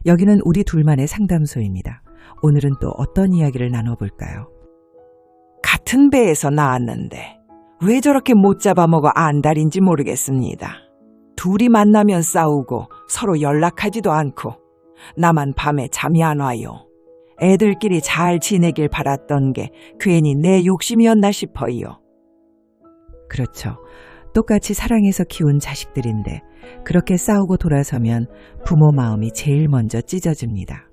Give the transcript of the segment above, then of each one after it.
여기는 우리 둘만의 상담소입니다. 오늘은 또 어떤 이야기를 나눠볼까요? 같은 배에서 나왔는데 왜 저렇게 못 잡아먹어 안달인지 모르겠습니다. 둘이 만나면 싸우고 서로 연락하지도 않고 나만 밤에 잠이 안 와요. 애들끼리 잘 지내길 바랐던 게 괜히 내 욕심이었나 싶어요. 그렇죠. 똑같이 사랑해서 키운 자식들인데 그렇게 싸우고 돌아서면 부모 마음이 제일 먼저 찢어집니다.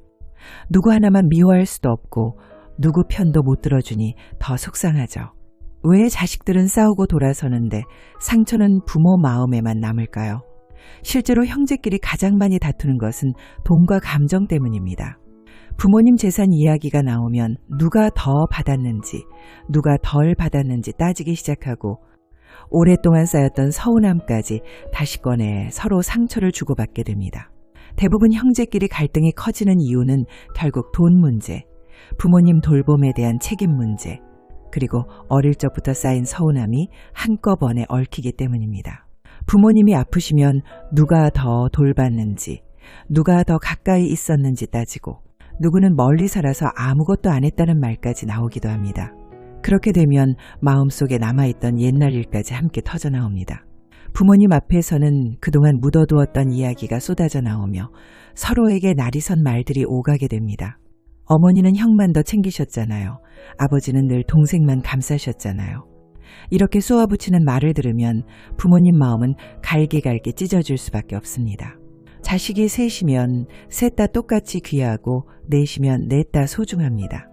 누구 하나만 미워할 수도 없고 누구 편도 못 들어주니 더 속상하죠. 왜 자식들은 싸우고 돌아서는데 상처는 부모 마음에만 남을까요? 실제로 형제끼리 가장 많이 다투는 것은 돈과 감정 때문입니다. 부모님 재산 이야기가 나오면 누가 더 받았는지, 누가 덜 받았는지 따지기 시작하고 오랫동안 쌓였던 서운함까지 다시 꺼내 서로 상처를 주고받게 됩니다. 대부분 형제끼리 갈등이 커지는 이유는 결국 돈 문제, 부모님 돌봄에 대한 책임 문제, 그리고 어릴 적부터 쌓인 서운함이 한꺼번에 얽히기 때문입니다. 부모님이 아프시면 누가 더 돌봤는지, 누가 더 가까이 있었는지 따지고 누구는 멀리 살아서 아무것도 안 했다는 말까지 나오기도 합니다. 그렇게 되면 마음속에 남아있던 옛날 일까지 함께 터져나옵니다. 부모님 앞에서는 그동안 묻어두었던 이야기가 쏟아져 나오며 서로에게 날이 선 말들이 오가게 됩니다. 어머니는 형만 더 챙기셨잖아요. 아버지는 늘 동생만 감싸셨잖아요. 이렇게 쏘아붙이는 말을 들으면 부모님 마음은 갈기갈기 찢어질 수밖에 없습니다. 자식이 셋이면 셋 다 똑같이 귀하고 넷이면 넷 다 소중합니다.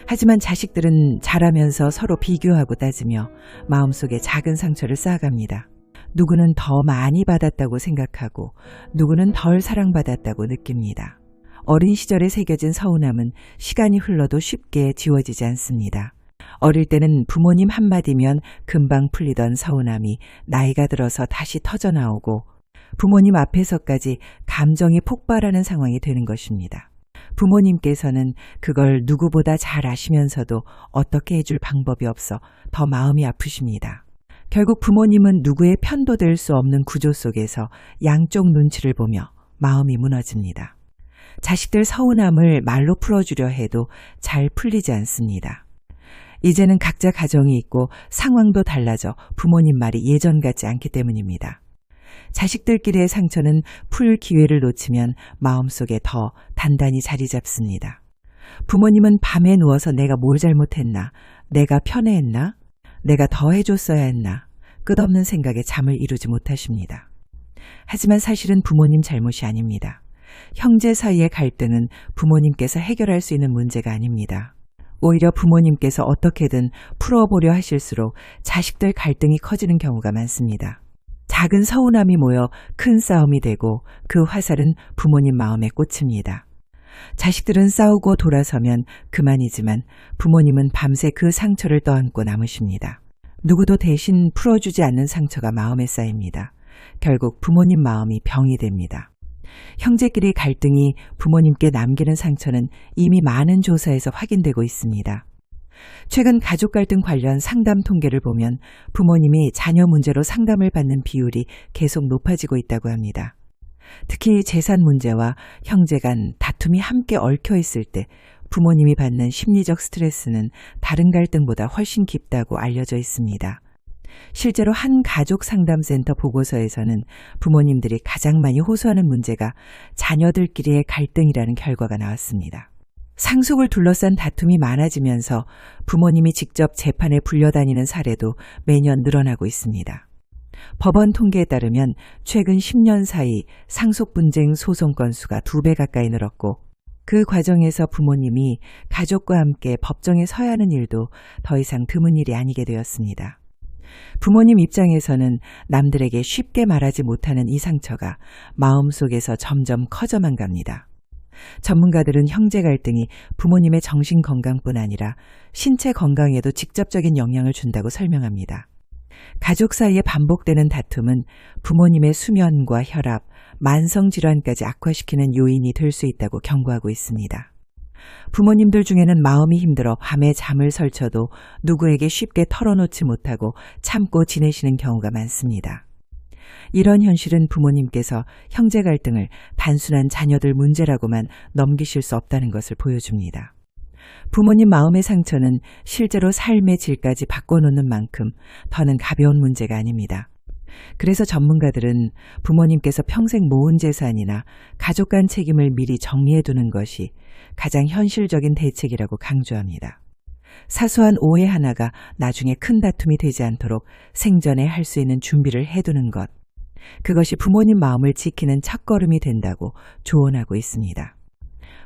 하지만 자식들은 자라면서 서로 비교하고 따지며 마음속에 작은 상처를 쌓아갑니다. 누구는 더 많이 받았다고 생각하고 누구는 덜 사랑받았다고 느낍니다. 어린 시절에 새겨진 서운함은 시간이 흘러도 쉽게 지워지지 않습니다. 어릴 때는 부모님 한마디면 금방 풀리던 서운함이 나이가 들어서 다시 터져나오고 부모님 앞에서까지 감정이 폭발하는 상황이 되는 것입니다. 부모님께서는 그걸 누구보다 잘 아시면서도 어떻게 해줄 방법이 없어 더 마음이 아프십니다. 결국 부모님은 누구의 편도 될 수 없는 구조 속에서 양쪽 눈치를 보며 마음이 무너집니다. 자식들 서운함을 말로 풀어주려 해도 잘 풀리지 않습니다. 이제는 각자 가정이 있고 상황도 달라져 부모님 말이 예전 같지 않기 때문입니다. 자식들끼리의 상처는 풀 기회를 놓치면 마음속에 더 단단히 자리 잡습니다. 부모님은 밤에 누워서 내가 뭘 잘못했나, 내가 편애했나, 내가 더 해줬어야 했나 끝없는 생각에 잠을 이루지 못하십니다. 하지만 사실은 부모님 잘못이 아닙니다. 형제 사이의 갈등은 부모님께서 해결할 수 있는 문제가 아닙니다. 오히려 부모님께서 어떻게든 풀어보려 하실수록 자식들 갈등이 커지는 경우가 많습니다. 작은 서운함이 모여 큰 싸움이 되고 그 화살은 부모님 마음에 꽂힙니다. 자식들은 싸우고 돌아서면 그만이지만 부모님은 밤새 그 상처를 떠안고 남으십니다. 누구도 대신 풀어주지 않는 상처가 마음에 쌓입니다. 결국 부모님 마음이 병이 됩니다. 형제끼리 갈등이 부모님께 남기는 상처는 이미 많은 조사에서 확인되고 있습니다. 최근 가족 갈등 관련 상담 통계를 보면 부모님이 자녀 문제로 상담을 받는 비율이 계속 높아지고 있다고 합니다. 특히 재산 문제와 형제 간 다툼이 함께 얽혀 있을 때 부모님이 받는 심리적 스트레스는 다른 갈등보다 훨씬 깊다고 알려져 있습니다. 실제로 한 가족 상담센터 보고서에서는 부모님들이 가장 많이 호소하는 문제가 자녀들끼리의 갈등이라는 결과가 나왔습니다. 상속을 둘러싼 다툼이 많아지면서 부모님이 직접 재판에 불려다니는 사례도 매년 늘어나고 있습니다. 법원 통계에 따르면 최근 10년 사이 상속 분쟁 소송 건수가 2배 가까이 늘었고 그 과정에서 부모님이 가족과 함께 법정에 서야 하는 일도 더 이상 드문 일이 아니게 되었습니다. 부모님 입장에서는 남들에게 쉽게 말하지 못하는 이 상처가 마음속에서 점점 커져만 갑니다. 전문가들은 형제 갈등이 부모님의 정신 건강뿐 아니라 신체 건강에도 직접적인 영향을 준다고 설명합니다. 가족 사이에 반복되는 다툼은 부모님의 수면과 혈압, 만성질환까지 악화시키는 요인이 될 수 있다고 경고하고 있습니다. 부모님들 중에는 마음이 힘들어 밤에 잠을 설쳐도 누구에게 쉽게 털어놓지 못하고 참고 지내시는 경우가 많습니다. 이런 현실은 부모님께서 형제 갈등을 단순한 자녀들 문제라고만 넘기실 수 없다는 것을 보여줍니다. 부모님 마음의 상처는 실제로 삶의 질까지 바꿔놓는 만큼 더는 가벼운 문제가 아닙니다. 그래서 전문가들은 부모님께서 평생 모은 재산이나 가족 간 책임을 미리 정리해두는 것이 가장 현실적인 대책이라고 강조합니다. 사소한 오해 하나가 나중에 큰 다툼이 되지 않도록 생전에 할 수 있는 준비를 해두는 것, 그것이 부모님 마음을 지키는 첫걸음이 된다고 조언하고 있습니다.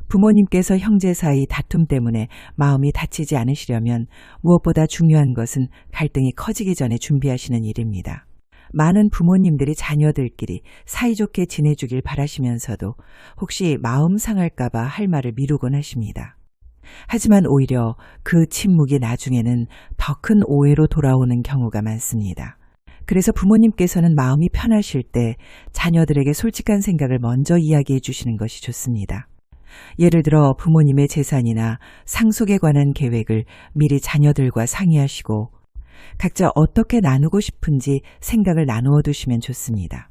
부모님께서 형제 사이 다툼 때문에 마음이 다치지 않으시려면 무엇보다 중요한 것은 갈등이 커지기 전에 준비하시는 일입니다. 많은 부모님들이 자녀들끼리 사이좋게 지내주길 바라시면서도 혹시 마음 상할까봐 할 말을 미루곤 하십니다. 하지만 오히려 그 침묵이 나중에는 더 큰 오해로 돌아오는 경우가 많습니다. 그래서 부모님께서는 마음이 편하실 때 자녀들에게 솔직한 생각을 먼저 이야기해 주시는 것이 좋습니다. 예를 들어 부모님의 재산이나 상속에 관한 계획을 미리 자녀들과 상의하시고 각자 어떻게 나누고 싶은지 생각을 나누어 두시면 좋습니다.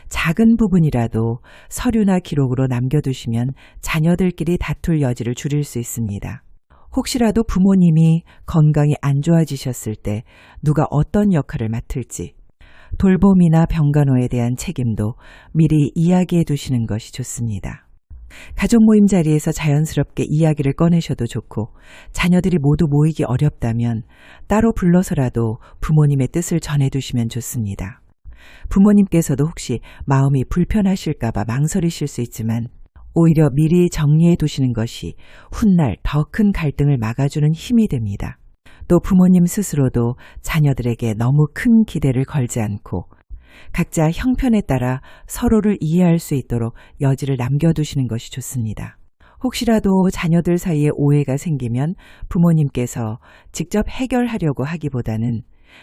작은 부분이라도 서류나 기록으로 남겨두시면 자녀들끼리 다툴 여지를 줄일 수 있습니다. 혹시라도 부모님이 건강이 안 좋아지셨을 때 누가 어떤 역할을 맡을지, 돌봄이나 병간호에 대한 책임도 미리 이야기해 두시는 것이 좋습니다. 가족 모임 자리에서 자연스럽게 이야기를 꺼내셔도 좋고, 자녀들이 모두 모이기 어렵다면 따로 불러서라도 부모님의 뜻을 전해두시면 좋습니다. 부모님께서도 혹시 마음이 불편하실까봐 망설이실 수 있지만 오히려 미리 정리해 두시는 것이 훗날 더 큰 갈등을 막아주는 힘이 됩니다. 또 부모님 스스로도 자녀들에게 너무 큰 기대를 걸지 않고 각자 형편에 따라 서로를 이해할 수 있도록 여지를 남겨두시는 것이 좋습니다. 혹시라도 자녀들 사이에 오해가 생기면 부모님께서 직접 해결하려고 하기보다는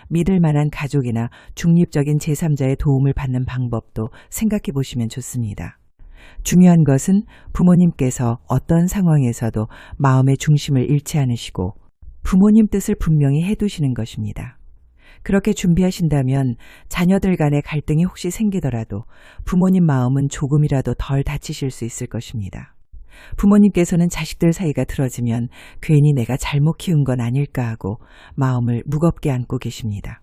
믿을 만한 가족이나 중립적인 제3자의 도움을 받는 방법도 생각해 보시면 좋습니다. 중요한 것은 부모님께서 어떤 상황에서도 마음의 중심을 잃지 않으시고 부모님 뜻을 분명히 해두시는 것입니다. 그렇게 준비하신다면 자녀들 간의 갈등이 혹시 생기더라도 부모님 마음은 조금이라도 덜 다치실 수 있을 것입니다. 부모님께서는 자식들 사이가 틀어지면 괜히 내가 잘못 키운 건 아닐까 하고 마음을 무겁게 안고 계십니다.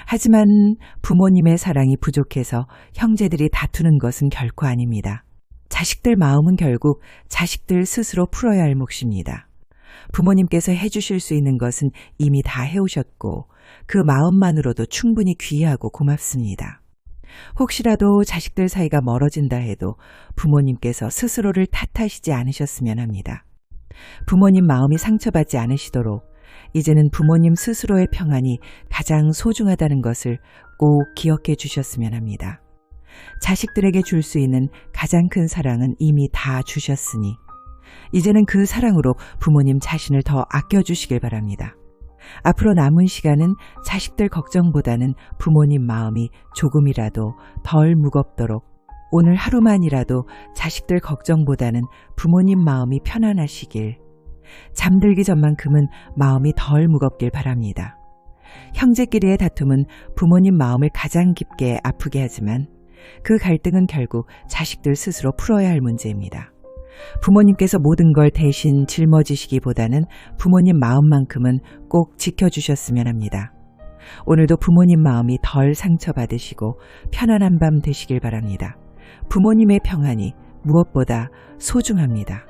하지만 부모님의 사랑이 부족해서 형제들이 다투는 것은 결코 아닙니다. 자식들 마음은 결국 자식들 스스로 풀어야 할 몫입니다. 부모님께서 해주실 수 있는 것은 이미 다 해오셨고 그 마음만으로도 충분히 귀하고 고맙습니다. 혹시라도 자식들 사이가 멀어진다 해도 부모님께서 스스로를 탓하시지 않으셨으면 합니다. 부모님 마음이 상처받지 않으시도록 이제는 부모님 스스로의 평안이 가장 소중하다는 것을 꼭 기억해 주셨으면 합니다. 자식들에게 줄 수 있는 가장 큰 사랑은 이미 다 주셨으니 이제는 그 사랑으로 부모님 자신을 더 아껴주시길 바랍니다. 앞으로 남은 시간은 자식들 걱정보다는 부모님 마음이 조금이라도 덜 무겁도록 오늘 하루만이라도 자식들 걱정보다는 부모님 마음이 편안하시길, 잠들기 전만큼은 마음이 덜 무겁길 바랍니다. 형제끼리의 다툼은 부모님 마음을 가장 깊게 아프게 하지만 그 갈등은 결국 자식들 스스로 풀어야 할 문제입니다. 부모님께서 모든 걸 대신 짊어지시기보다는 부모님 마음만큼은 꼭 지켜주셨으면 합니다. 오늘도 부모님 마음이 덜 상처받으시고 편안한 밤 되시길 바랍니다. 부모님의 평안이 무엇보다 소중합니다.